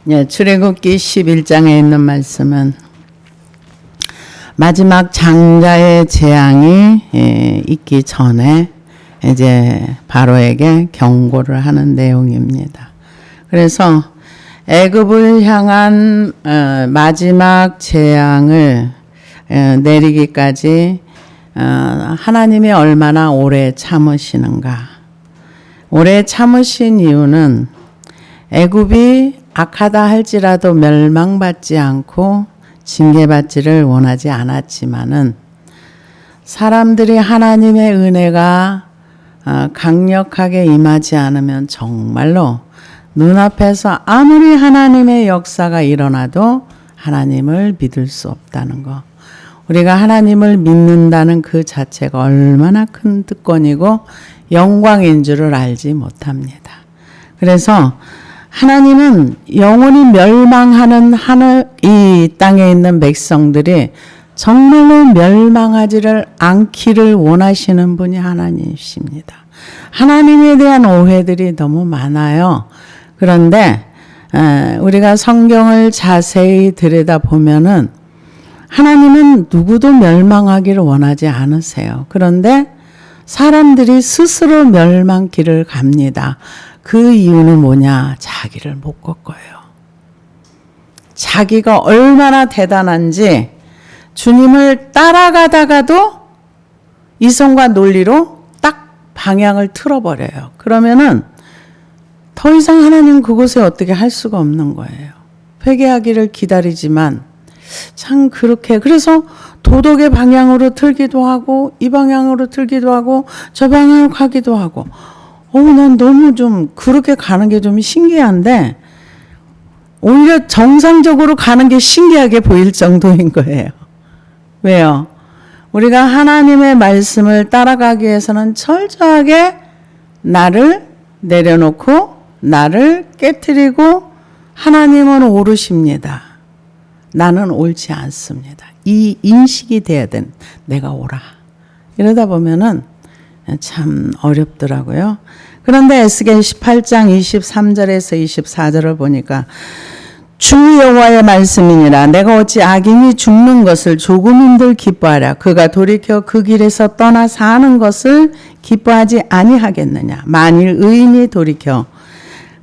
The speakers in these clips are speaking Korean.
출애굽기 11장에 있는 말씀은 마지막 장자의 재앙이 있기 전에 이제 바로에게 경고를 하는 내용입니다. 그래서 애굽을 향한 마지막 재앙을 내리기까지 하나님이 얼마나 오래 참으시는가. 오래 참으신 이유는 애굽이 악하다 할지라도 멸망받지 않고 징계받지를 원하지 않았지만은 사람들이 하나님의 은혜가 강력하게 임하지 않으면 정말로 눈앞에서 아무리 하나님의 역사가 일어나도 하나님을 믿을 수 없다는 거. 우리가 하나님을 믿는다는 그 자체가 얼마나 큰 특권이고 영광인 줄을 알지 못합니다. 그래서 하나님은 영원히 멸망하는 이 땅에 있는 백성들이 정말로 멸망하지를 않기를 원하시는 분이 하나님이십니다. 하나님에 대한 오해들이 너무 많아요. 그런데 우리가 성경을 자세히 들여다보면은 하나님은 누구도 멸망하기를 원하지 않으세요. 그런데 사람들이 스스로 멸망길을 갑니다. 그 이유는 뭐냐? 자기를 못 꺾어요. 자기가 얼마나 대단한지 주님을 따라가다가도 이성과 논리로 딱 방향을 틀어버려요. 그러면은 더 이상 하나님 그곳에 어떻게 할 수가 없는 거예요. 회개하기를 기다리지만 참 그렇게 그래서 도덕의 방향으로 틀기도 하고 이 방향으로 틀기도 하고 저 방향으로 가기도 하고 난 너무 좀 그렇게 가는 게 좀 신기한데 오히려 정상적으로 가는 게 신기하게 보일 정도인 거예요. 왜요? 우리가 하나님의 말씀을 따라가기 위해서는 철저하게 나를 내려놓고 나를 깨트리고 하나님은 옳으십니다. 나는 옳지 않습니다. 이 인식이 돼야 된 내가 옳아. 이러다 보면은 참 어렵더라고요. 그런데 에스겔 18장 23절에서 24절을 보니까 주 여호와의 말씀이니라 내가 어찌 악인이 죽는 것을 조금인들 기뻐하랴 그가 돌이켜 그 길에서 떠나 사는 것을 기뻐하지 아니하겠느냐 만일 의인이 돌이켜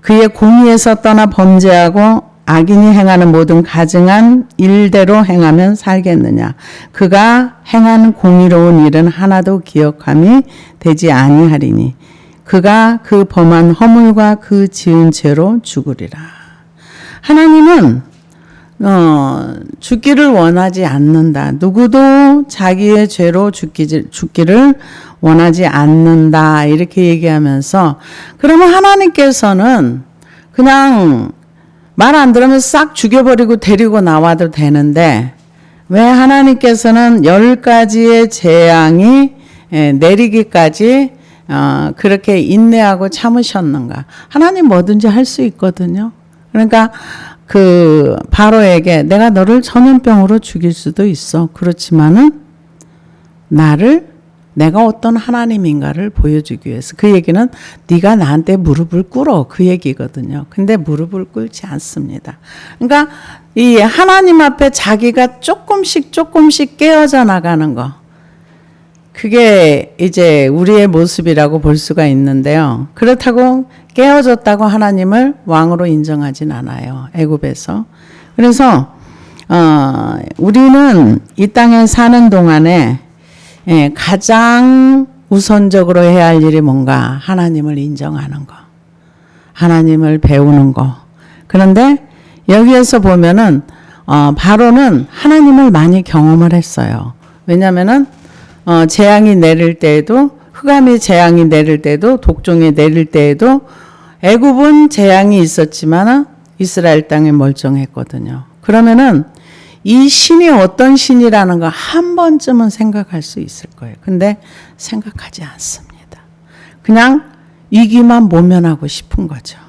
그의 공의에서 떠나 범죄하고 악인이 행하는 모든 가증한 일대로 행하면 살겠느냐 그가 행한 공의로운 일은 하나도 기억함이 되지 아니하리니 그가 그 범한 허물과 그 지은 죄로 죽으리라. 하나님은 죽기를 원하지 않는다. 누구도 자기의 죄로 죽기를 원하지 않는다. 이렇게 얘기하면서 그러면 하나님께서는 그냥 말 안 들으면 싹 죽여버리고 데리고 나와도 되는데 왜 하나님께서는 10가지의 재앙이 내리기까지 그렇게 인내하고 참으셨는가? 하나님 뭐든지 할 수 있거든요. 그러니까 그 바로에게 내가 너를 전염병으로 죽일 수도 있어. 그렇지만은 내가 어떤 하나님인가를 보여주기 위해서 그 얘기는 네가 나한테 무릎을 꿇어 그 얘기거든요. 근데 무릎을 꿇지 않습니다. 그러니까 이 하나님 앞에 자기가 조금씩 깨어져 나가는 거 그게 이제 우리의 모습이라고 볼 수가 있는데요. 그렇다고 깨어졌다고 하나님을 왕으로 인정하진 않아요. 애굽에서. 그래서 우리는 이 땅에 사는 동안에 가장 우선적으로 해야 할 일이 뭔가 하나님을 인정하는 거. 하나님을 배우는 거. 그런데 여기에서 보면은 바로는 하나님을 많이 경험을 했어요. 왜냐면은 재앙이 내릴 때에도 흑암이 재앙이 내릴 때도 독종이 내릴 때에도 애굽은 재앙이 있었지만 이스라엘 땅이 멀쩡했거든요. 그러면은 이 신이 어떤 신이라는 거 한 번쯤은 생각할 수 있을 거예요. 근데 생각하지 않습니다. 그냥 위기만 모면하고 싶은 거죠.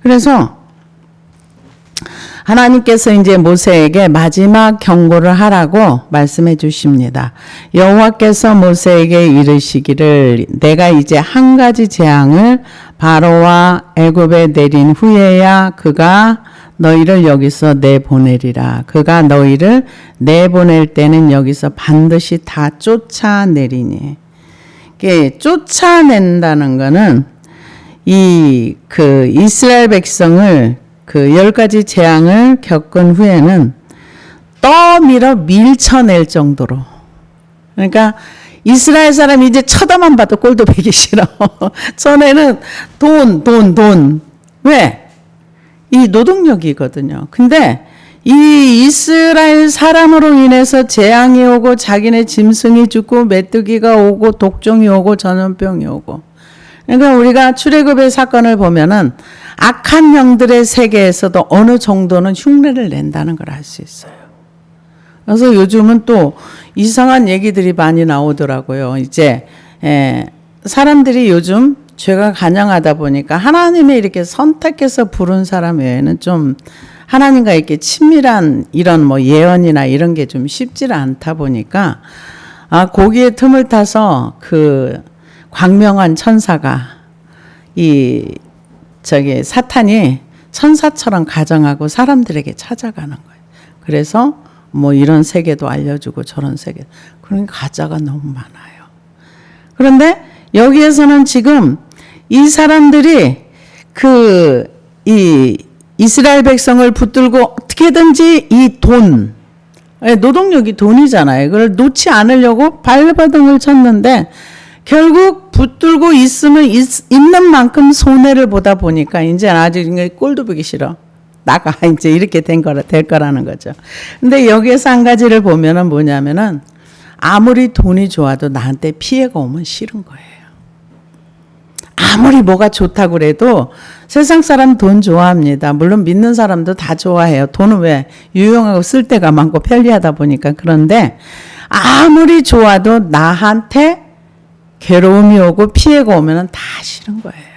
그래서 하나님께서 이제 모세에게 마지막 경고를 하라고 말씀해 주십니다. 여호와께서 모세에게 이르시기를 내가 이제 한 가지 재앙을 바로와 애굽에 내린 후에야 그가 너희를 여기서 내보내리라. 그가 너희를 내보낼 때는 여기서 반드시 다 쫓아내리니. 이게 쫓아낸다는 거는 이스라엘 백성을 그 10가지 재앙을 겪은 후에는 떠밀어 밀쳐낼 정도로. 그러니까 이스라엘 사람이 이제 쳐다만 봐도 꼴도 보기 싫어. 전에는 돈. 왜? 이 노동력이거든요. 근데 이 이스라엘 사람으로 인해서 재앙이 오고 자기네 짐승이 죽고 메뚜기가 오고 독종이 오고 전염병이 오고. 그러니까 우리가 출애굽의 사건을 보면은 악한 영들의 세계에서도 어느 정도는 흉내를 낸다는 걸 알 수 있어요. 그래서 요즘은 또 이상한 얘기들이 많이 나오더라고요. 이제 사람들이 요즘 죄가 간영하다 보니까 하나님이 이렇게 선택해서 부른 사람 외에는 좀 하나님과 이렇게 친밀한 이런 뭐 예언이나 이런 게 좀 쉽지 않다 보니까 고기의 틈을 타서 그 광명한 천사가 사탄이 천사처럼 가정하고 사람들에게 찾아가는 거예요. 그래서 뭐 이런 세계도 알려주고 저런 세계. 그러니까 가짜가 너무 많아요. 그런데 여기에서는 지금 이 사람들이 이스라엘 백성을 붙들고 어떻게든지 이 돈, 노동력이 돈이잖아요. 그걸 놓지 않으려고 발버둥을 쳤는데 결국 붙들고 있는 만큼 손해를 보다 보니까 이제 아주 꼴도 보기 싫어. 나가 이제 이렇게 될 거라는 거죠. 근데 여기에서 한 가지를 보면은 뭐냐면은 아무리 돈이 좋아도 나한테 피해가 오면 싫은 거예요. 아무리 뭐가 좋다고 그래도 세상 사람 돈 좋아합니다. 물론 믿는 사람도 다 좋아해요. 돈은 왜? 유용하고 쓸 데가 많고 편리하다 보니까. 그런데 아무리 좋아도 나한테 괴로움이 오고 피해가 오면 다 싫은 거예요.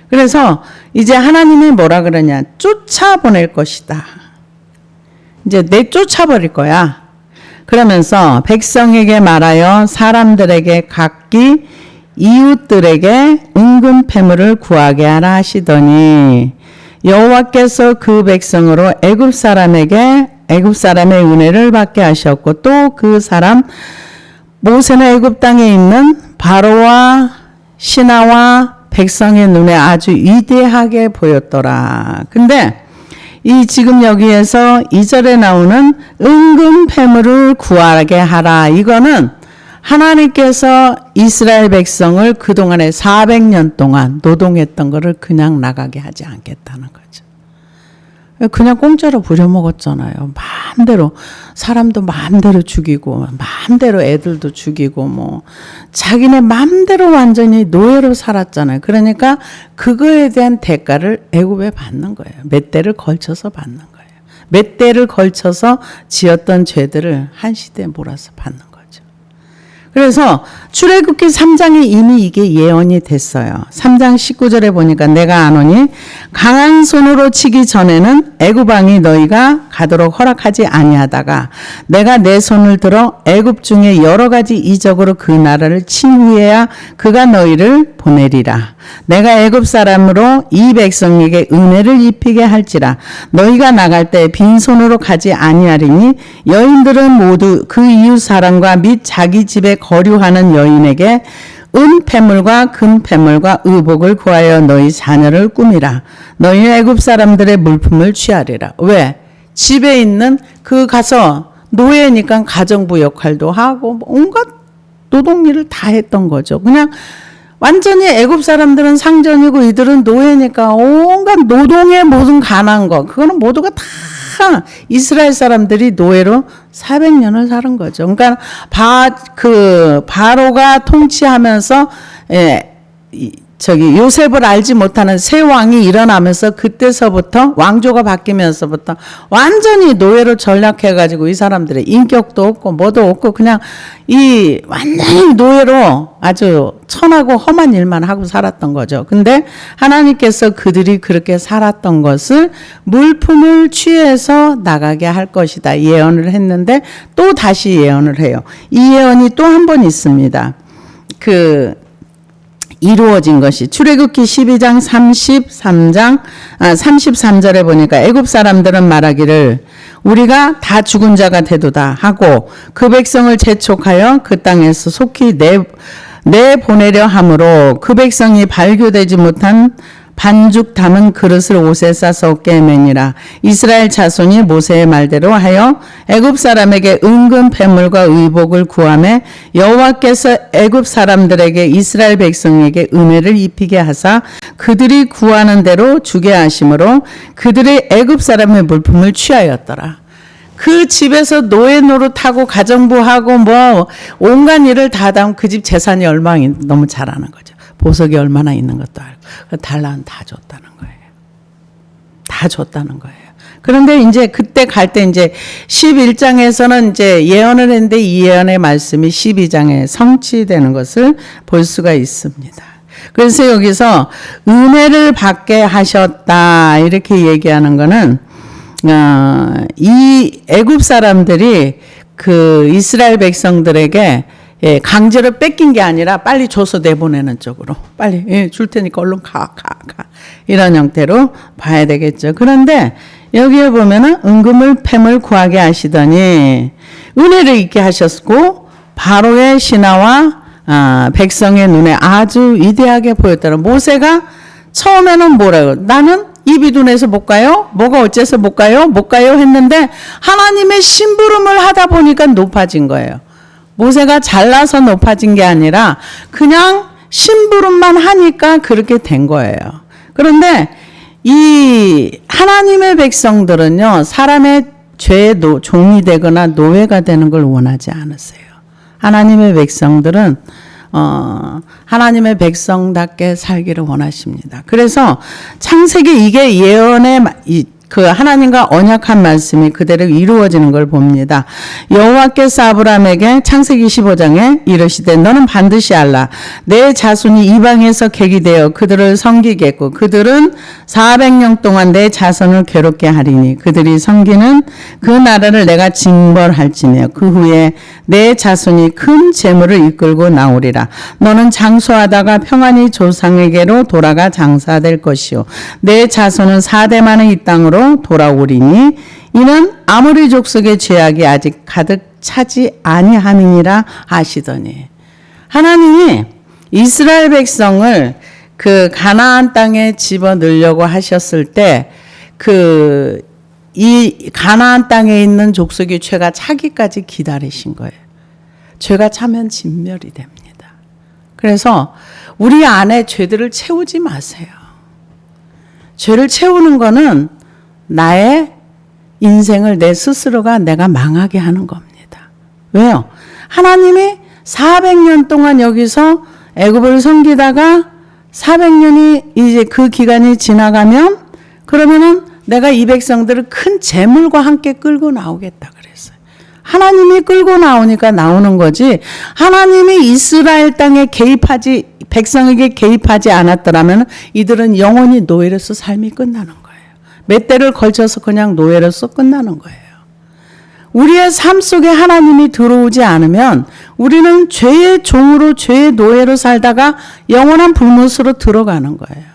그래서 이제 하나님이 뭐라 그러냐. 쫓아보낼 것이다. 이제 내쫓아버릴 거야. 그러면서 백성에게 말하여 사람들에게 각기 이웃들에게 은금 패물을 구하게 하라 하시더니 여호와께서 그 백성으로 애굽 사람의 은혜를 받게 하셨고 또 그 사람 모세는 애굽 땅에 있는 바로와 신하와 백성의 눈에 아주 위대하게 보였더라. 근데 지금 여기에서 2절에 나오는 은금 패물을 구하게 하라. 이거는 하나님께서 이스라엘 백성을 그동안에 400년 동안 노동했던 거를 그냥 나가게 하지 않겠다는 거죠. 그냥 공짜로 부려먹었잖아요. 마음대로 사람도 마음대로 죽이고 마음대로 애들도 죽이고 뭐 자기네 마음대로 완전히 노예로 살았잖아요. 그러니까 그거에 대한 대가를 애굽에 받는 거예요. 몇 대를 걸쳐서 받는 거예요. 몇 대를 걸쳐서 지었던 죄들을 한 시대에 몰아서 받는 거예요. 그래서 출애굽기 3장에 이미 이게 예언이 됐어요. 3장 19절에 보니까 내가 아노니 강한 손으로 치기 전에는 애굽 왕이 너희가 가도록 허락하지 아니하다가 내가 내 손을 들어 애굽 중에 여러 가지 이적으로 그 나라를 친 후에야 그가 너희를 보내리라. 내가 애굽 사람으로 이 백성에게 은혜를 입히게 할지라. 너희가 나갈 때 빈손으로 가지 아니하리니 여인들은 모두 그 이웃 사람과 및 자기 집에 거류하는 여인에게 은패물과 금패물과 의복을 구하여 너희 자녀를 꾸미라. 너희 애굽 사람들의 물품을 취하리라. 왜? 집에 있는 가서 노예니까 가정부 역할도 하고 온갖 노동일을 다 했던 거죠. 그냥 완전히 애굽 사람들은 상전이고 이들은 노예니까 온갖 노동의 모든 가난 거 그거는 모두가 다 이스라엘 사람들이 노예로 400년을 사는 거죠. 그러니까 바로가 통치하면서 요셉을 알지 못하는 새 왕이 일어나면서 그때서부터 왕조가 바뀌면서부터 완전히 노예로 전락해가지고 이 사람들의 인격도 없고 뭐도 없고 그냥 이 완전히 노예로 아주 천하고 험한 일만 하고 살았던 거죠. 근데 하나님께서 그들이 그렇게 살았던 것을 물품을 취해서 나가게 할 것이다 예언을 했는데 또 다시 예언을 해요. 이 예언이 또 한 번 있습니다. 이루어진 것이 출애굽기 12장 33절에 보니까 애굽 사람들은 말하기를 우리가 다 죽은 자가 되도다 하고 그 백성을 재촉하여 그 땅에서 속히 내보내려 함으로 그 백성이 발교되지 못한 반죽 담은 그릇을 옷에 싸서 어깨에 매니라. 이스라엘 자손이 모세의 말대로 하여 애굽 사람에게 은근 패물과 의복을 구하매 여호와께서 애굽 사람들에게 이스라엘 백성에게 은혜를 입히게 하사 그들이 구하는 대로 주게 하심으로 그들의 애굽 사람의 물품을 취하였더라. 그 집에서 노예 노릇하고 가정부하고 뭐 온갖 일을 다 담은 그 집 재산이 얼마나 너무 잘 아는 거죠. 보석이 얼마나 있는 것도 알고 달라는 다 줬다는 거예요. 다 줬다는 거예요. 그런데 이제 그때 갈 때 이제 11장에서는 이제 예언을 했는데 이 예언의 말씀이 12장에 성취되는 것을 볼 수가 있습니다. 그래서 여기서 은혜를 받게 하셨다 이렇게 얘기하는 거는 이 애굽 사람들이 그 이스라엘 백성들에게 강제로 뺏긴 게 아니라 빨리 줘서 내보내는 쪽으로 빨리 줄 테니까 얼른 가 이런 형태로 봐야 되겠죠. 그런데 여기에 보면은 은금을 팸을 구하게 하시더니 은혜를 있게 하셨고 바로의 신하와 백성의 눈에 아주 위대하게 보였더라. 모세가 처음에는 뭐라고 나는 이비둔에서 못 가요? 뭐가 어째서 못 가요? 못 가요? 했는데 하나님의 심부름을 하다 보니까 높아진 거예요. 모세가 잘나서 높아진 게 아니라 그냥 심부름만 하니까 그렇게 된 거예요. 그런데 이 하나님의 백성들은요, 사람의 죄의 종이 되거나 노예가 되는 걸 원하지 않으세요. 하나님의 백성들은 하나님의 백성답게 살기를 원하십니다. 그래서 창세기 이게 예언의 그 하나님과 언약한 말씀이 그대로 이루어지는 걸 봅니다. 여호와께서 아브라함에게 창세기 15장에 이르시되 너는 반드시 알라. 내 자손이 이방에서 객이 되어 그들을 섬기겠고 그들은 400년 동안 내 자손을 괴롭게 하리니 그들이 섬기는 그 나라를 내가 징벌할지며 그 후에 내 자손이 큰 재물을 이끌고 나오리라. 너는 장수하다가 평안히 조상에게로 돌아가 장사될 것이요 내 자손은 4대 만에 이 땅으로 돌아오리니 이는 아모리 족속의 죄악이 아직 가득 차지 아니하느니라 하시더니 하나님이 이스라엘 백성을 그 가나안 땅에 집어넣으려고 하셨을 때 이 가나안 땅에 있는 족속의 죄가 차기까지 기다리신 거예요. 죄가 차면 진멸이 됩니다. 그래서 우리 안에 죄들을 채우지 마세요. 죄를 채우는 거는 나의 인생을 내 스스로가 내가 망하게 하는 겁니다. 왜요? 하나님이 400년 동안 여기서 애굽을 섬기다가 400년이 이제 그 기간이 지나가면 그러면은 내가 이 백성들을 큰 재물과 함께 끌고 나오겠다 그랬어요. 하나님이 끌고 나오니까 나오는 거지 하나님이 이스라엘 땅에 백성에게 개입하지 않았더라면 이들은 영원히 노예로서 삶이 끝나는 거예요. 몇 대를 걸쳐서 그냥 노예로서 끝나는 거예요. 우리의 삶 속에 하나님이 들어오지 않으면 우리는 죄의 종으로 죄의 노예로 살다가 영원한 불못으로 들어가는 거예요.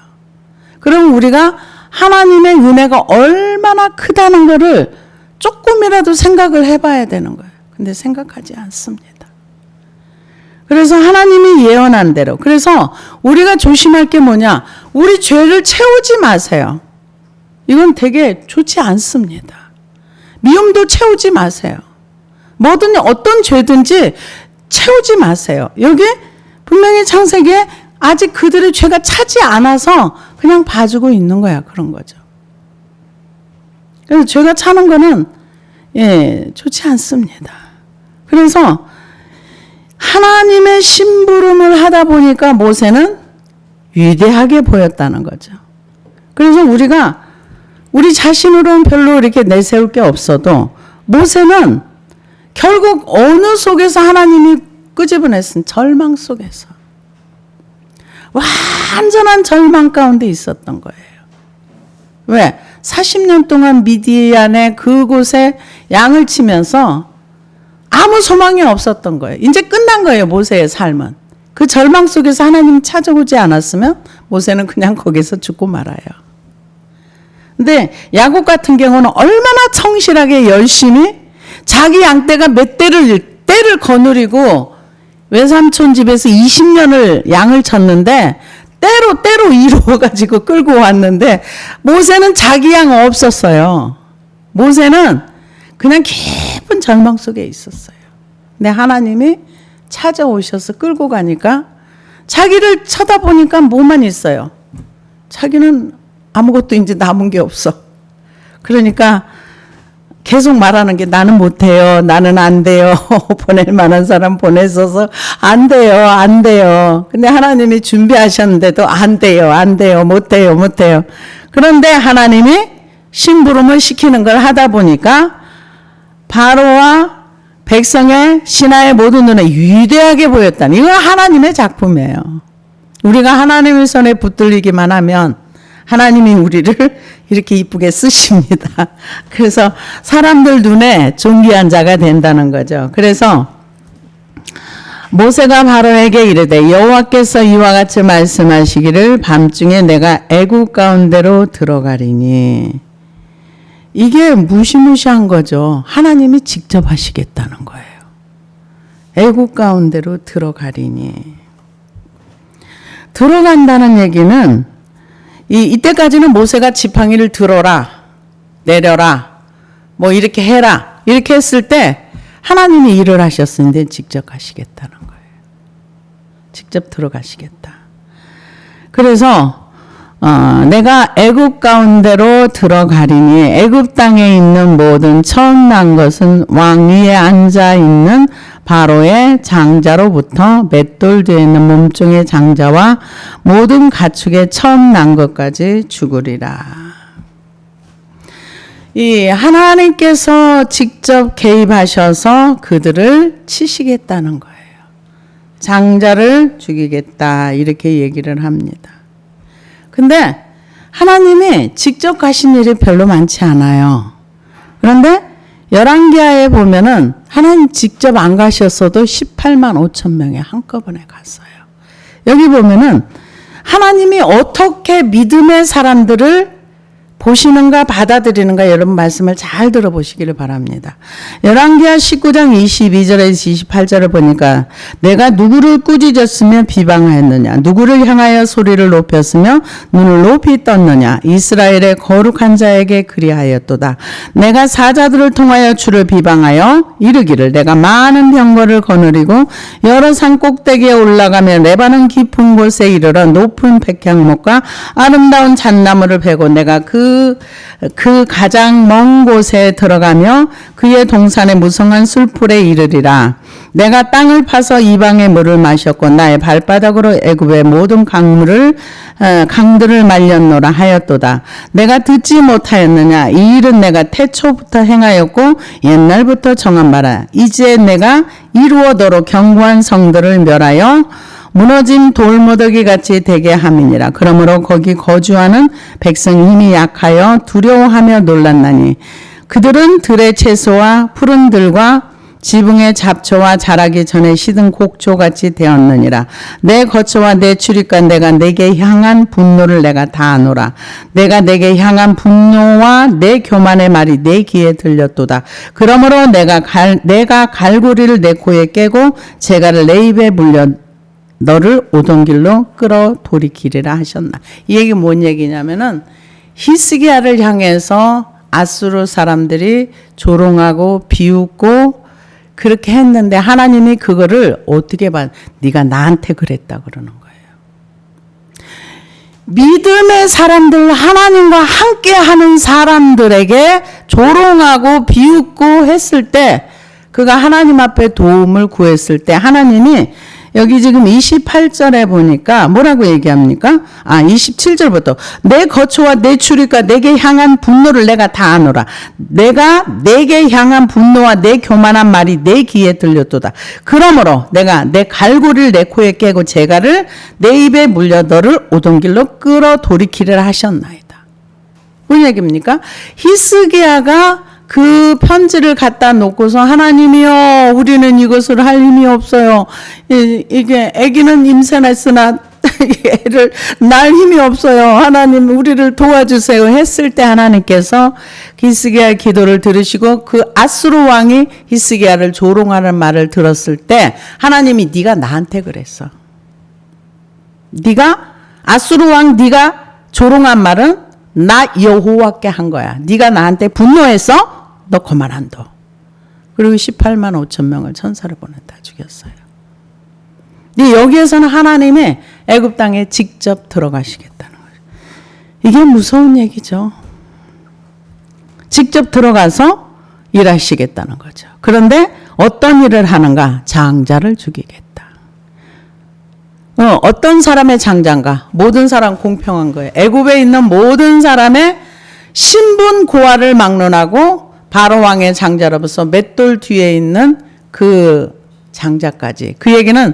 그럼 우리가 하나님의 은혜가 얼마나 크다는 것을 조금이라도 생각을 해봐야 되는 거예요. 근데 생각하지 않습니다. 그래서 하나님이 예언한 대로 그래서 우리가 조심할 게 뭐냐 우리 죄를 채우지 마세요. 이건 되게 좋지 않습니다. 미움도 채우지 마세요. 뭐든 어떤 죄든지 채우지 마세요. 여기 분명히 창세기에 아직 그들의 죄가 차지 않아서 그냥 봐주고 있는 거야. 그런 거죠. 그래서 죄가 차는 거는 좋지 않습니다. 그래서 하나님의 심부름을 하다 보니까 모세는 위대하게 보였다는 거죠. 그래서 우리가 우리 자신으로는 별로 이렇게 내세울 게 없어도 모세는 결국 어느 속에서 하나님이 끄집어냈은 절망 속에서 완전한 절망 가운데 있었던 거예요. 왜? 40년 동안 미디안의 그곳에 양을 치면서 아무 소망이 없었던 거예요. 이제 끝난 거예요, 모세의 삶은. 그 절망 속에서 하나님 찾아오지 않았으면 모세는 그냥 거기서 죽고 말아요. 근데 야곱 같은 경우는 얼마나 성실하게 열심히 자기 양떼가 몇 때를 거느리고 외삼촌 집에서 20년을 양을 쳤는데 때로 이루어가지고 끌고 왔는데 모세는 자기 양 없었어요. 모세는 그냥 깊은 절망 속에 있었어요. 근데 하나님이 찾아오셔서 끌고 가니까 자기를 쳐다보니까 뭐만 있어요. 자기는 아무것도 이제 남은 게 없어. 그러니까 계속 말하는 게 나는 못해요. 나는 안 돼요. 보낼 만한 사람 보냈어서 안 돼요. 안 돼요. 근데 하나님이 준비하셨는데도 안 돼요. 안 돼요. 못해요. 못해요. 그런데 하나님이 심부름을 시키는 걸 하다 보니까 바로와 백성의 신하의 모든 눈에 위대하게 보였다니. 이건 하나님의 작품이에요. 우리가 하나님의 손에 붙들리기만 하면 하나님이 우리를 이렇게 이쁘게 쓰십니다. 그래서 사람들 눈에 존귀한 자가 된다는 거죠. 그래서 모세가 바로에게 이르되 여호와께서 이와 같이 말씀하시기를 밤중에 내가 애굽 가운데로 들어가리니. 이게 무시무시한 거죠. 하나님이 직접 하시겠다는 거예요. 애굽 가운데로 들어가리니. 들어간다는 얘기는 이때까지는 모세가 지팡이를 들어라, 내려라, 뭐 이렇게 해라, 이렇게 했을 때 하나님이 일을 하셨는데 직접 하시겠다는 거예요. 직접 들어가시겠다. 그래서 내가 애굽 가운데로 들어가리니 애굽 땅에 있는 모든 처음 난 것은 왕 위에 앉아 있는 바로의 장자로부터 맷돌 뒤에 있는 몸종의 장자와 모든 가축의 처음 난 것까지 죽으리라. 이 하나님께서 직접 개입하셔서 그들을 치시겠다는 거예요. 장자를 죽이겠다 이렇게 얘기를 합니다. 근데 하나님이 직접 가신 일이 별로 많지 않아요. 그런데 열왕기하에 보면은 하나님 직접 안 가셨어도 18만 5천 명이 한꺼번에 갔어요. 여기 보면은 하나님이 어떻게 믿음의 사람들을 보시는가 받아들이는가 여러분 말씀을 잘 들어보시기를 바랍니다. 열왕기하 19장 22절에서 28절을 보니까 내가 누구를 꾸짖었으며 비방하였느냐 누구를 향하여 소리를 높였으며 눈을 높이 떴느냐 이스라엘의 거룩한 자에게 그리하였도다. 내가 사자들을 통하여 주를 비방하여 이르기를 내가 많은 병거를 거느리고 여러 산 꼭대기에 올라가며 레바논 깊은 곳에 이르러 높은 백향목과 아름다운 잣나무를 베고 내가 그 가장 먼 곳에 들어가며 그의 동산의 무성한 술풀에 이르리라. 내가 땅을 파서 이방의 물을 마셨고 나의 발바닥으로 애굽의 모든 강들을 말렸노라 하였도다. 내가 듣지 못하였느냐 이 일은 내가 태초부터 행하였고 옛날부터 정한 바라. 이제 내가 이루어도록 견고한 성들을 멸하여 무너진 돌무더기 같이 되게 함이니라. 그러므로 거기 거주하는 백성이 힘이 약하여 두려워하며 놀랐나니 그들은 들의 채소와 푸른 들과 지붕의 잡초와 자라기 전에 시든 곡초같이 되었느니라. 내 거처와 내 출입과 내가 내게 향한 분노를 내가 다 아노라. 내가 내게 향한 분노와 내 교만의 말이 내 귀에 들렸도다. 그러므로 내가 갈고리를 내 코에 깨고 재갈을 내 입에 물려 너를 오던 길로 끌어 돌이키리라 하셨나. 이 얘기 뭔 얘기냐면은 히스기야를 향해서 아수르 사람들이 조롱하고 비웃고 그렇게 했는데 하나님이 그거를 어떻게 봐? 네가 나한테 그랬다 그러는 거예요. 믿음의 사람들, 하나님과 함께하는 사람들에게 조롱하고 비웃고 했을 때 그가 하나님 앞에 도움을 구했을 때 하나님이 여기 지금 28절에 보니까 뭐라고 얘기합니까? 27절부터 내 거처와 내 출입과 내게 향한 분노를 내가 다 아노라. 내가 내게 향한 분노와 내 교만한 말이 내 귀에 들렸도다. 그러므로 내가 내 갈고리를 내 코에 깨고 재갈을 내 입에 물려 너를 오던 길로 끌어 돌이키리라 하셨나이다. 무슨 얘기입니까? 히스기야가 그 편지를 갖다 놓고서 하나님이여 우리는 이것을 할 힘이 없어요. 이게 아기는 임신했으나 애를 낳을 힘이 없어요. 하나님 우리를 도와주세요 했을 때 하나님께서 히스기야의 기도를 들으시고 그 아수르 왕이 히스기야를 조롱하는 말을 들었을 때 하나님이 네가 나한테 그랬어. 네가 아수르 왕 네가 조롱한 말은 나 여호와께 한 거야. 네가 나한테 분노해서 너 그만한다. 그리고 18만 5천 명을 천사를 보냈다 죽였어요. 근데 여기에서는 하나님이 애굽 땅에 직접 들어가시겠다는 거예요. 이게 무서운 얘기죠. 직접 들어가서 일하시겠다는 거죠. 그런데 어떤 일을 하는가? 장자를 죽이겠다. 어떤 사람의 장자인가? 모든 사람 공평한 거예요. 애굽에 있는 모든 사람의 신분 고하를 막론하고 바로 왕의 장자로부터 맷돌 뒤에 있는 그 장자까지. 그 얘기는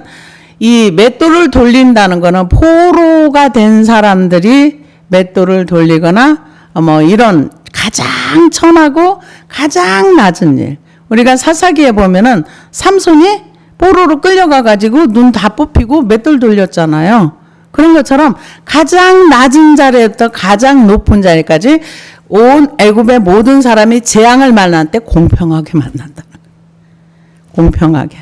이 맷돌을 돌린다는 거는 포로가 된 사람들이 맷돌을 돌리거나 뭐 이런 가장 천하고 가장 낮은 일. 우리가 사사기에 보면은 삼손이 포로로 끌려가가지고 눈 다 뽑히고 맷돌 돌렸잖아요. 그런 것처럼 가장 낮은 자리부터 가장 높은 자리까지 온 애굽의 모든 사람이 재앙을 만날 때 공평하게 만난다는 거예요. 공평하게.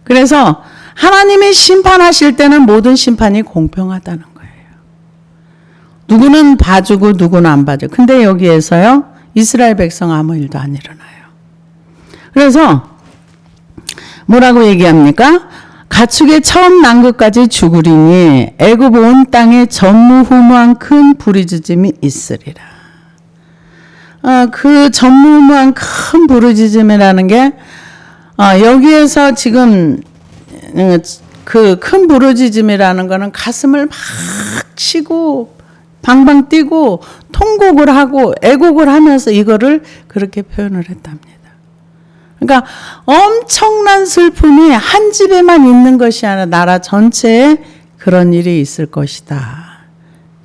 그래서 하나님이 심판하실 때는 모든 심판이 공평하다는 거예요. 누구는 봐주고 누구는 안 봐줘. 근데 여기에서요. 이스라엘 백성 아무 일도 안 일어나요. 그래서 뭐라고 얘기합니까? 가축의 처음 난 것까지 죽으리니 애굽 온 땅에 전무후무한 큰 부르짖음이 있으리라. 그 전무후무한 큰 부르짖음이라는 게 여기에서 지금 그 큰 부르짖음이라는 거는 가슴을 막 치고 방방 뛰고 통곡을 하고 애곡을 하면서 이거를 그렇게 표현을 했답니다. 그러니까 엄청난 슬픔이 한 집에만 있는 것이 아니라 나라 전체에 그런 일이 있을 것이다.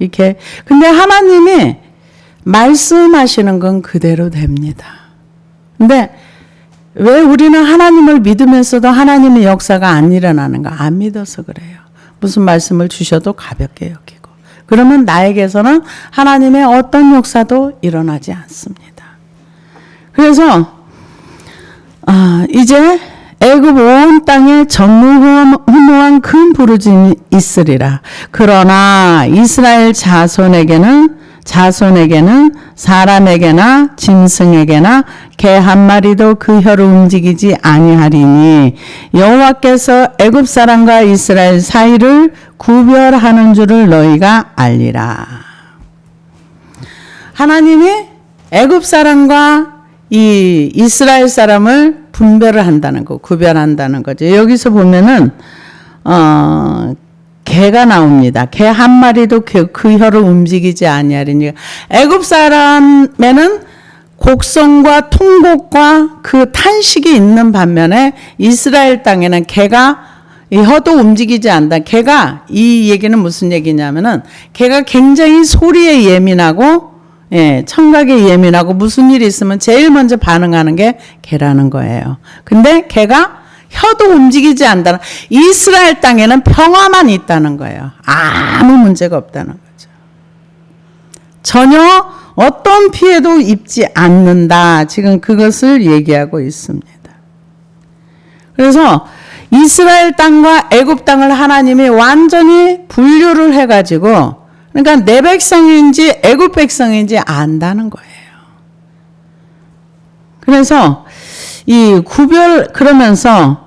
이렇게. 근데 하나님이 말씀하시는 건 그대로 됩니다. 근데 왜 우리는 하나님을 믿으면서도 하나님의 역사가 안 일어나는가? 안 믿어서 그래요. 무슨 말씀을 주셔도 가볍게 여기고. 그러면 나에게서는 하나님의 어떤 역사도 일어나지 않습니다. 그래서 이제 애굽 온 땅에 전무후무한 큰 부르짖음이 있으리라. 그러나 이스라엘 자손에게는 사람에게나 짐승에게나 개 한 마리도 그 혀를 움직이지 아니하리니 여호와께서 애굽 사람과 이스라엘 사이를 구별하는 줄을 너희가 알리라. 하나님이 애굽 사람과 이 이스라엘 사람을 분별을 한다는 거, 구별한다는 거죠. 여기서 보면은 개가 나옵니다. 개 한 마리도 그 혀를 움직이지 아니하리니. 애굽 사람에는 곡성과 통곡과 그 탄식이 있는 반면에 이스라엘 땅에는 개가 이 혀도 움직이지 않는다. 개가 이 얘기는 무슨 얘기냐면은 개가 굉장히 소리에 예민하고 청각에 예민하고 무슨 일이 있으면 제일 먼저 반응하는 게 개라는 거예요. 근데 개가 혀도 움직이지 않는다. 이스라엘 땅에는 평화만 있다는 거예요. 아무 문제가 없다는 거죠. 전혀 어떤 피해도 입지 않는다. 지금 그것을 얘기하고 있습니다. 그래서 이스라엘 땅과 애굽 땅을 하나님이 완전히 분류를 해가지고 그러니까 내 백성인지 애굽 백성인지 안다는 거예요. 그래서 이 구별 그러면서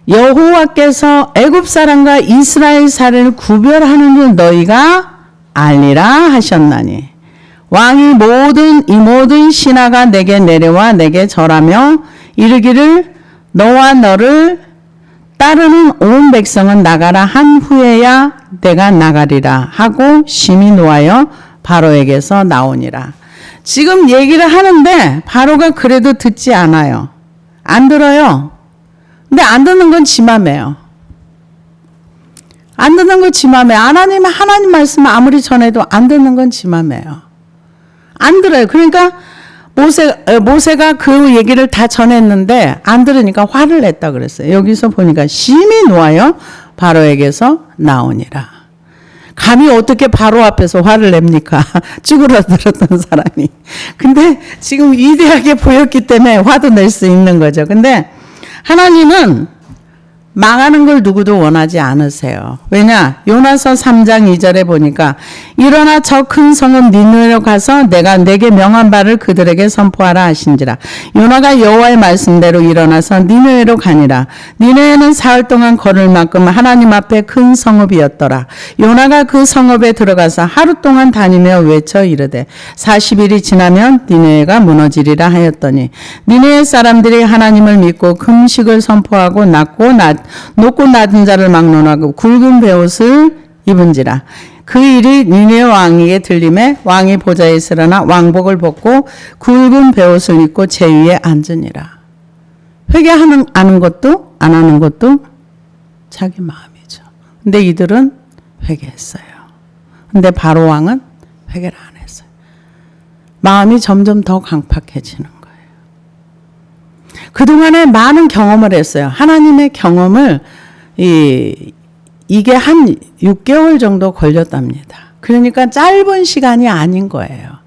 여호와께서 애굽 사람과 이스라엘 사람을 구별하는 줄 너희가 알리라 하셨나니 왕이 이 모든 신하가 내게 내려와 내게 절하며 이르기를 너와 너를 따르는 온 백성은 나가라 한 후에야 내가 나가리라 하고 심히 노하여 바로에게서 나오니라. 지금 얘기를 하는데 바로가 그래도 듣지 않아요. 안 들어요. 근데 안 듣는 건 지 맘이에요. 안 듣는 건 지 맘이에요. 하나님 말씀 아무리 전해도 안 듣는 건 지 맘이에요. 안 들어요. 그러니까 모세가 그 얘기를 다 전했는데 안 들으니까 화를 냈다 그랬어요. 여기서 보니까 심히 노하여 바로에게서 나오니라. 감히 어떻게 바로 앞에서 화를 냅니까? 쭈그러들었던 사람이. 근데 지금 위대하게 보였기 때문에 화도 낼 수 있는 거죠. 근데 하나님은 망하는 걸 누구도 원하지 않으세요. 왜냐? 요나서 3장 2절에 보니까 일어나 저 큰 성읍 니느웨로 가서 내가 내게 명한 바를 그들에게 선포하라 하신지라. 요나가 여호와의 말씀대로 일어나서 니느웨로 가니라. 니느웨는 사흘 동안 걸을 만큼 하나님 앞에 큰 성읍이었더라. 요나가 그 성읍에 들어가서 하루 동안 다니며 외쳐 이르되 40일이 지나면 니느웨가 무너지리라 하였더니 니느웨 사람들이 하나님을 믿고 금식을 선포하고 높고 낮은 자를 막론하고 굵은 베옷을 입은지라. 그 일이 니느웨 왕에게 들림에 왕이 보좌에 있으려나 왕복을 벗고 굵은 베옷을 입고 제 위에 앉으니라. 회개하는 아는 것도 안 하는 것도 자기 마음이죠. 근데 이들은 회개했어요. 근데 바로 왕은 회개를 안 했어요. 마음이 점점 더 강팍해지는 거예요. 그동안에 많은 경험을 했어요. 하나님의 경험을 이게 한 6개월 정도 걸렸답니다. 그러니까 짧은 시간이 아닌 거예요.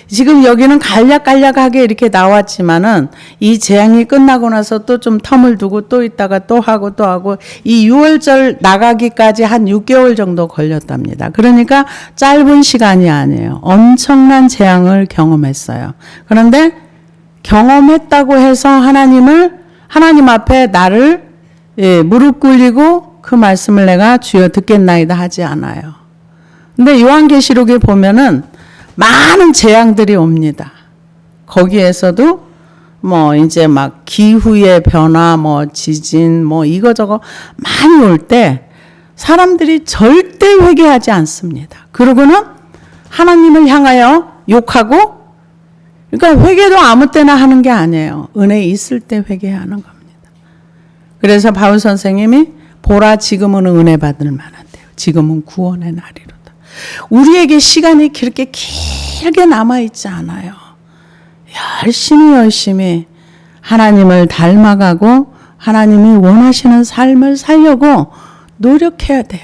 지금 여기는 간략간략하게 이렇게 나왔지만은 이 재앙이 끝나고 나서 또 좀 텀을 두고 또 있다가 또 하고 이 6월절 나가기까지 한 6개월 정도 걸렸답니다. 그러니까 짧은 시간이 아니에요. 엄청난 재앙을 경험했어요. 그런데 경험했다고 해서 하나님 앞에 나를 무릎 꿇리고 그 말씀을 내가 주여 듣겠나이다 하지 않아요. 근데 요한계시록에 보면은 많은 재앙들이 옵니다. 거기에서도 이제 막 기후의 변화, 지진, 이거저거 많이 올 때 사람들이 절대 회개하지 않습니다. 그러고는 하나님을 향하여 욕하고, 그러니까 회개도 아무 때나 하는 게 아니에요. 은혜 있을 때 회개하는 겁니다. 그래서 바울 선생님이 보라 지금은 은혜 받을 만한데요. 지금은 구원의 날이로다. 우리에게 시간이 그렇게 길게 남아있지 않아요. 열심히 하나님을 닮아가고 하나님이 원하시는 삶을 살려고 노력해야 돼요.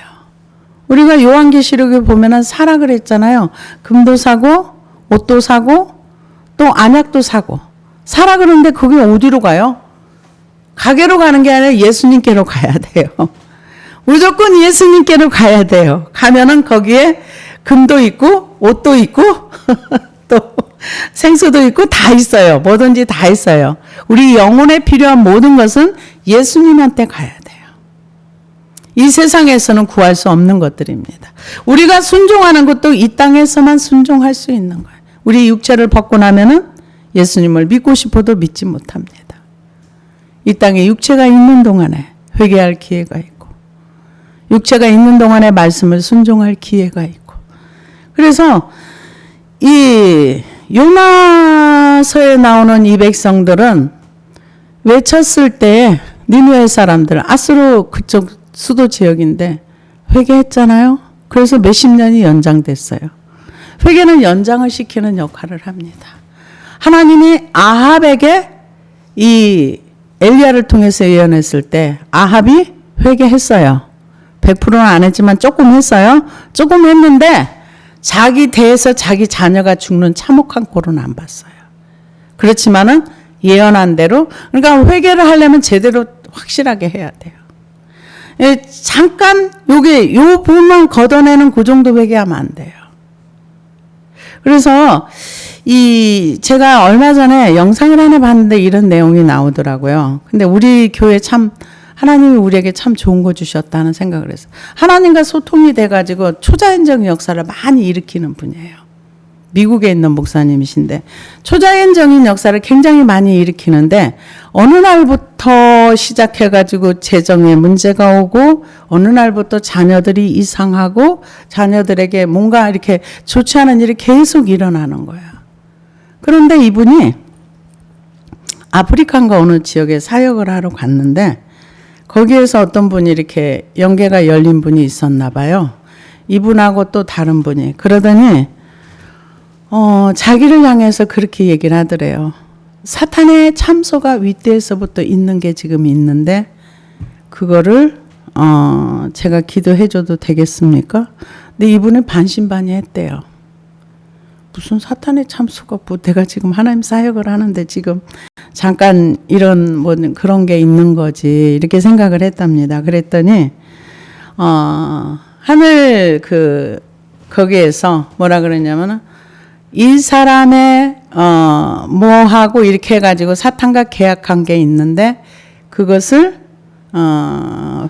우리가 요한계시록에 보면은 사라 그랬잖아요. 금도 사고 옷도 사고 또 안약도 사고. 사라 그러는데 거기 어디로 가요? 가게로 가는 게 아니라 예수님께로 가야 돼요. 무조건 예수님께로 가야 돼요. 가면은 거기에 금도 있고 옷도 있고 또 생수도 있고 다 있어요. 뭐든지 다 있어요. 우리 영혼에 필요한 모든 것은 예수님한테 가야 돼요. 이 세상에서는 구할 수 없는 것들입니다. 우리가 순종하는 것도 이 땅에서만 순종할 수 있는 거예요. 우리 육체를 벗고 나면은 예수님을 믿고 싶어도 믿지 못합니다. 이 땅에 육체가 있는 동안에 회개할 기회가 있고, 육체가 있는 동안에 말씀을 순종할 기회가 있고. 그래서 이 요나서에 나오는 이 백성들은 외쳤을 때 니느웨 사람들, 아수르 그쪽 수도 지역인데 회개했잖아요. 그래서 몇십 년이 연장됐어요. 회개는 연장을 시키는 역할을 합니다. 하나님이 아합에게 이 엘리야를 통해서 예언했을 때 아합이 회개했어요. 100%는 안 했지만 조금 했어요. 조금 했는데 자기 대에서 자기 자녀가 죽는 참혹한 꼴은 안 봤어요. 그렇지만은 예언한 대로, 그러니까 회개를 하려면 제대로 확실하게 해야 돼요. 잠깐 요 부분만 걷어내는 그 정도 회개하면 안 돼요. 그래서 제가 얼마 전에 영상을 하나 봤는데 이런 내용이 나오더라고요. 근데 우리 교회 참 하나님이 우리에게 참 좋은 거 주셨다는 생각을 했어요. 하나님과 소통이 돼가지고 초자연적 역사를 많이 일으키는 분이에요. 미국에 있는 목사님이신데 초자연적인 역사를 굉장히 많이 일으키는데 어느 날부터 시작해가지고 재정에 문제가 오고 어느 날부터 자녀들이 이상하고 자녀들에게 뭔가 이렇게 좋지 않은 일이 계속 일어나는 거예요. 그런데 이분이 아프리카인가 어느 지역에 사역을 하러 갔는데 거기에서 어떤 분이 이렇게 연계가 열린 분이 있었나 봐요. 이분하고 또 다른 분이. 그러더니 자기를 향해서 그렇게 얘기를 하더래요. 사탄의 참소가 윗대에서부터 있는 게 지금 있는데 그거를 제가 기도해 줘도 되겠습니까? 근데 이분은 반신반의했대요. 무슨 사탄의 참소가 뭐 내가 지금 하나님 사역을 하는데 지금 잠깐 이런 뭐 그런 게 있는 거지 이렇게 생각을 했답니다. 그랬더니 하늘 거기에서 뭐라 그러냐면은 이 사람의 뭐하고 이렇게 해가지고 사탄과 계약한 게 있는데 그것을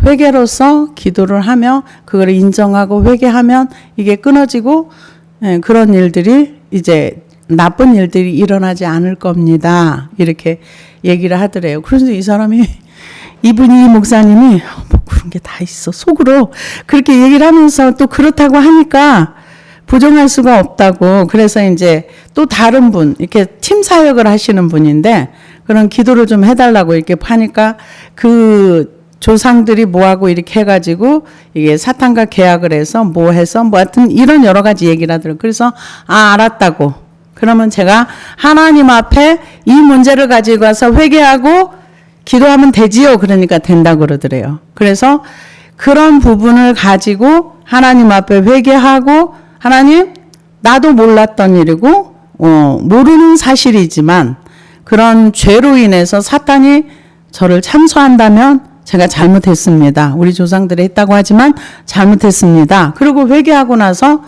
회개로서 기도를 하며 그걸 인정하고 회개하면 이게 끊어지고 그런 일들이 이제 나쁜 일들이 일어나지 않을 겁니다. 이렇게 얘기를 하더래요. 그래서 이 사람이 이분이 목사님이 뭐 그런 게 다 있어 속으로 그렇게 얘기를 하면서 또 그렇다고 하니까 부정할 수가 없다고. 그래서 이제 또 다른 분 이렇게 팀 사역을 하시는 분인데 그런 기도를 좀 해달라고 이렇게 하니까 그 조상들이 뭐하고 이렇게 해가지고 이게 사탄과 계약을 해서 뭐 해서 뭐 하여튼 이런 여러 가지 얘기를 하더라고요. 그래서 알았다고. 그러면 제가 하나님 앞에 이 문제를 가지고 와서 회개하고 기도하면 되지요. 그러니까 된다고 그러더래요. 그래서 그런 부분을 가지고 하나님 앞에 회개하고 하나님 나도 몰랐던 일이고 모르는 사실이지만 그런 죄로 인해서 사탄이 저를 참소한다면 제가 잘못했습니다. 우리 조상들이 했다고 하지만 잘못했습니다. 그리고 회개하고 나서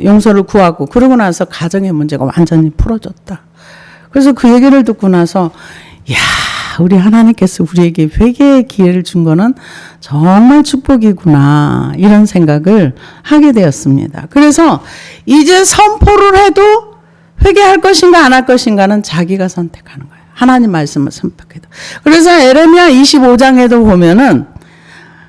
용서를 구하고 그러고 나서 가정의 문제가 완전히 풀어졌다. 그래서 그 얘기를 듣고 나서 야 우리 하나님께서 우리에게 회개의 기회를 준 거는 정말 축복이구나 이런 생각을 하게 되었습니다. 그래서 이제 선포를 해도 회개할 것인가 안 할 것인가는 자기가 선택하는 거예요. 하나님 말씀을 선택해도. 그래서 에레미야 25장에도 보면은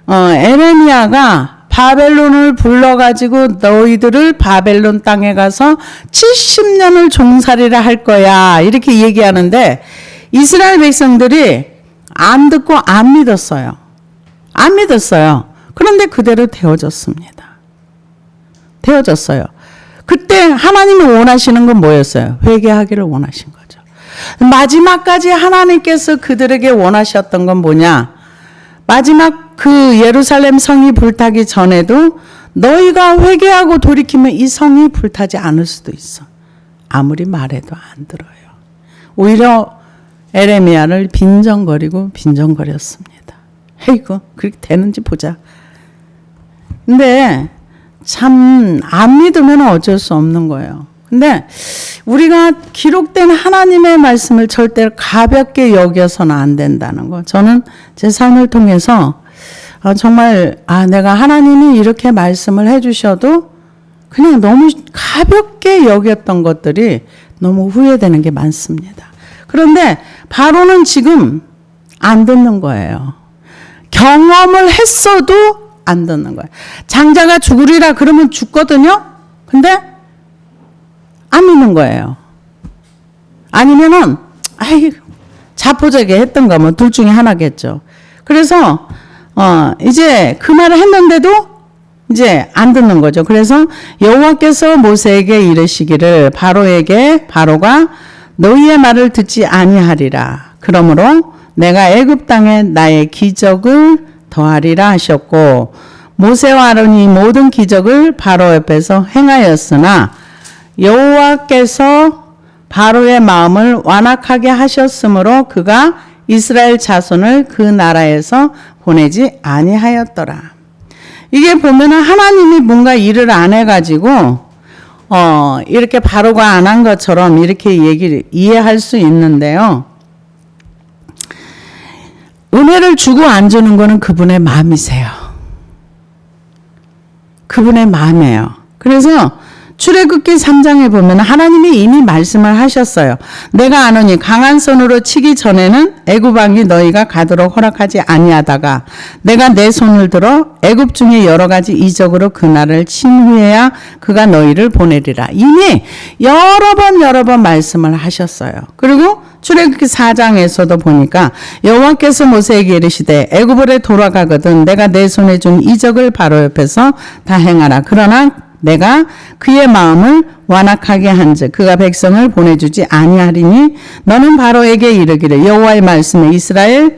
에레미야가 바벨론을 불러가지고 너희들을 바벨론 땅에 가서 70년을 종살이를 할 거야 이렇게 얘기하는데 이스라엘 백성들이 안 듣고 안 믿었어요. 안 믿었어요. 그런데 그대로 되어졌습니다. 되어졌어요. 그때 하나님이 원하시는 건 뭐였어요? 회개하기를 원하신 거죠. 마지막까지 하나님께서 그들에게 원하셨던 건 뭐냐? 마지막 그 예루살렘 성이 불타기 전에도 너희가 회개하고 돌이키면 이 성이 불타지 않을 수도 있어. 아무리 말해도 안 들어요. 오히려 에레미야를 빈정거렸습니다. 이거 그렇게 되는지 보자. 근데 참 안 믿으면 어쩔 수 없는 거예요. 근데 우리가 기록된 하나님의 말씀을 절대 가볍게 여겨서는 안 된다는 거. 저는 제 삶을 통해서 정말 내가 하나님이 이렇게 말씀을 해주셔도 그냥 너무 가볍게 여겼던 것들이 너무 후회되는 게 많습니다. 그런데 바로는 지금 안 듣는 거예요. 경험을 했어도 안 듣는 거예요. 장자가 죽으리라 그러면 죽거든요. 근데 안 믿는 거예요. 아니면은 자포자기 했던가 뭐 둘 중에 하나겠죠. 그래서 이제 그 말을 했는데도 이제 안 듣는 거죠. 그래서 여호와께서 모세에게 이르시기를 바로가 너희의 말을 듣지 아니하리라. 그러므로 내가 애굽 땅에 나의 기적을 더하리라 하셨고 모세와 아론이 모든 기적을 바로 옆에서 행하였으나 여호와께서 바로의 마음을 완악하게 하셨으므로 그가 이스라엘 자손을 그 나라에서 보내지 아니하였더라. 이게 보면은 하나님이 뭔가 일을 안 해가지고 이렇게 바로가 안 한 것처럼 이렇게 얘기를 이해할 수 있는데요. 은혜를 주고 안 주는 거는 그분의 마음이세요. 그분의 마음이에요. 그래서 출애굽기 3장에 보면 하나님이 이미 말씀을 하셨어요. 내가 아노니 강한 손으로 치기 전에는 애굽 왕이 너희가 가도록 허락하지 아니하다가 내가 내 손을 들어 애굽 중에 여러 가지 이적으로 그 나라를 친 후에야 그가 너희를 보내리라. 이미 여러 번 말씀을 하셨어요. 그리고 출애굽기 4장에서도 보니까 여호와께서 모세에게 이르시되 애굽으로 돌아가거든 내가 내 손에 준 이적을 바로 옆에서 다 행하라. 그러나 내가 그의 마음을 완악하게 한즉 그가 백성을 보내주지 아니하리니 너는 바로에게 이르기를 여호와의 말씀에 이스라엘은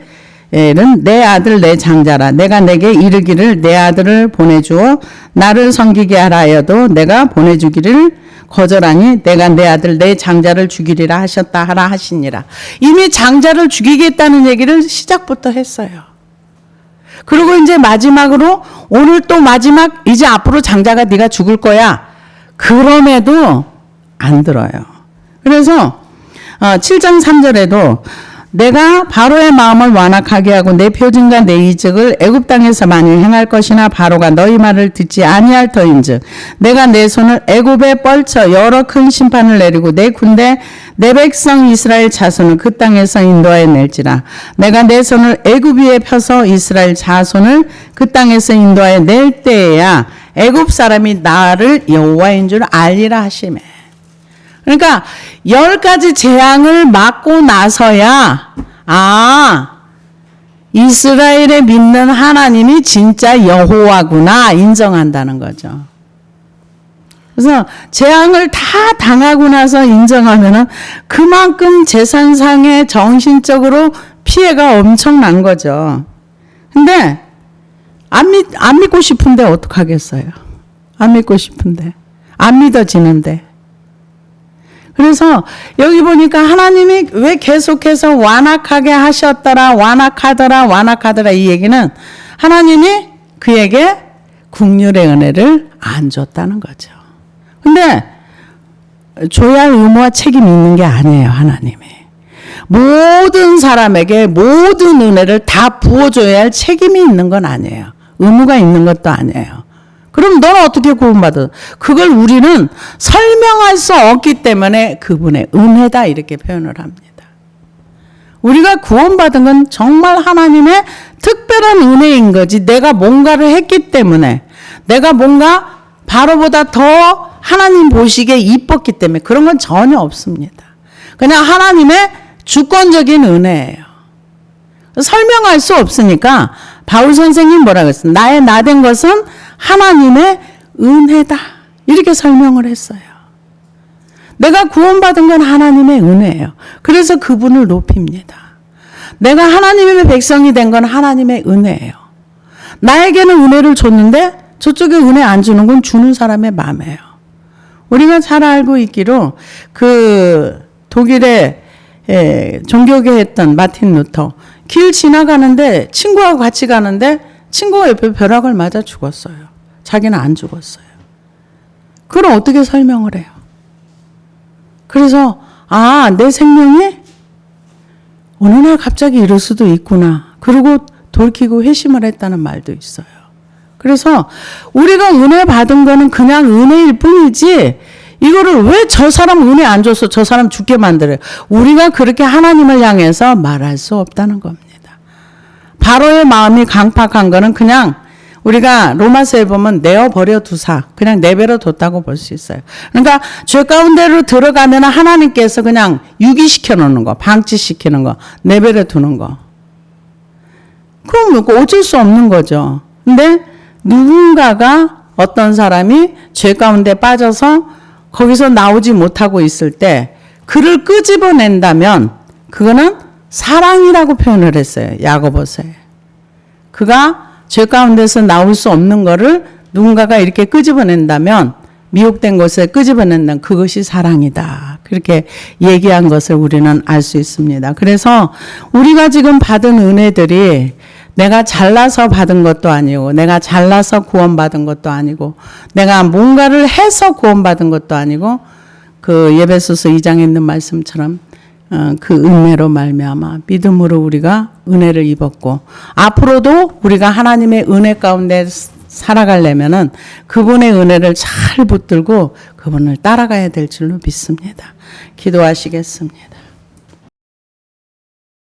내 아들 내 장자라. 내가 내게 이르기를 내 아들을 보내주어 나를 섬기게 하라 하여도 내가 보내주기를 거절하니 내가 내 아들 내 장자를 죽이리라 하셨다 하라 하시니라. 이미 장자를 죽이겠다는 얘기를 시작부터 했어요. 그리고 이제 마지막으로 오늘 또 마지막 이제 앞으로 장자가 네가 죽을 거야. 그럼에도 안 들어요. 그래서 7장 3절에도 내가 바로의 마음을 완악하게 하고 내 표징과 내 이적을 애굽 땅에서 많이 행할 것이나 바로가 너희 말을 듣지 아니할 터인즉 내가 내 손을 애굽에 뻘쳐 여러 큰 심판을 내리고 내 군대 내 백성 이스라엘 자손을 그 땅에서 인도하여 낼지라. 내가 내 손을 애굽 위에 펴서 이스라엘 자손을 그 땅에서 인도하여 낼 때에야 애굽 사람이 나를 여호와인 줄 알리라 하시매. 그러니까 10가지 재앙을 맞고 나서야 이스라엘에 믿는 하나님이 진짜 여호와구나 인정한다는 거죠. 그래서 재앙을 다 당하고 나서 인정하면은 그만큼 재산상의 정신적으로 피해가 엄청난 거죠. 근데 안 믿고 싶은데 어떡하겠어요? 안 믿고 싶은데 안 믿어지는데. 그래서 여기 보니까 하나님이 왜 계속해서 완악하게 하셨더라, 완악하더라 이 얘기는 하나님이 그에게 긍휼의 은혜를 안 줬다는 거죠. 근데 줘야 할 의무와 책임이 있는 게 아니에요, 하나님이. 모든 사람에게 모든 은혜를 다 부어줘야 할 책임이 있는 건 아니에요. 의무가 있는 것도 아니에요. 그럼 너는 어떻게 구원받아? 그걸 우리는 설명할 수 없기 때문에 그분의 은혜다 이렇게 표현을 합니다. 우리가 구원받은 건 정말 하나님의 특별한 은혜인 거지. 내가 뭔가를 했기 때문에 내가 뭔가 바로보다 더 하나님 보시기에 이뻤기 때문에 그런 건 전혀 없습니다. 그냥 하나님의 주권적인 은혜예요. 설명할 수 없으니까 바울 선생님 뭐라고 했어요? 나의 나된 것은 하나님의 은혜다. 이렇게 설명을 했어요. 내가 구원받은 건 하나님의 은혜예요. 그래서 그분을 높입니다. 내가 하나님의 백성이 된 건 하나님의 은혜예요. 나에게는 은혜를 줬는데 저쪽에 은혜 안 주는 건 주는 사람의 마음이에요. 우리가 잘 알고 있기로 그 독일에 종교계 했던 마틴 루터 길 지나가는데 친구하고 같이 가는데 친구가 옆에 벼락을 맞아 죽었어요. 자기는 안 죽었어요. 그걸 어떻게 설명을 해요? 그래서 내 생명이 어느 날 갑자기 이럴 수도 있구나. 그리고 돌이키고 회심을 했다는 말도 있어요. 그래서 우리가 은혜 받은 거는 그냥 은혜일 뿐이지 이거를 왜 저 사람 은혜 안 줘서 저 사람 죽게 만들어요. 우리가 그렇게 하나님을 향해서 말할 수 없다는 겁니다. 바로의 마음이 강팍한 거는 그냥 우리가 로마서에 보면 내어버려 두사 그냥 내버려 뒀다고 볼 수 있어요. 그러니까 죄 가운데로 들어가면 하나님께서 그냥 유기시켜 놓는 거, 방치시키는 거, 내버려 두는 거. 그럼 어쩔 수 없는 거죠. 근데 누군가가 어떤 사람이 죄 가운데 빠져서 거기서 나오지 못하고 있을 때 그를 끄집어낸다면 그거는 사랑이라고 표현을 했어요. 야고보서에. 그가 죄 가운데서 나올 수 없는 거를 누군가가 이렇게 끄집어낸다면 미혹된 것을 끄집어낸다면 그것이 사랑이다. 그렇게 얘기한 것을 우리는 알 수 있습니다. 그래서 우리가 지금 받은 은혜들이 내가 잘나서 받은 것도 아니고 내가 잘나서 구원받은 것도 아니고 내가 뭔가를 해서 구원받은 것도 아니고 그 에베소서 2장에 있는 말씀처럼 그 은혜로 말미암아 믿음으로 우리가 은혜를 입었고 앞으로도 우리가 하나님의 은혜 가운데 살아가려면은 그분의 은혜를 잘 붙들고 그분을 따라가야 될 줄로 믿습니다. 기도하시겠습니다.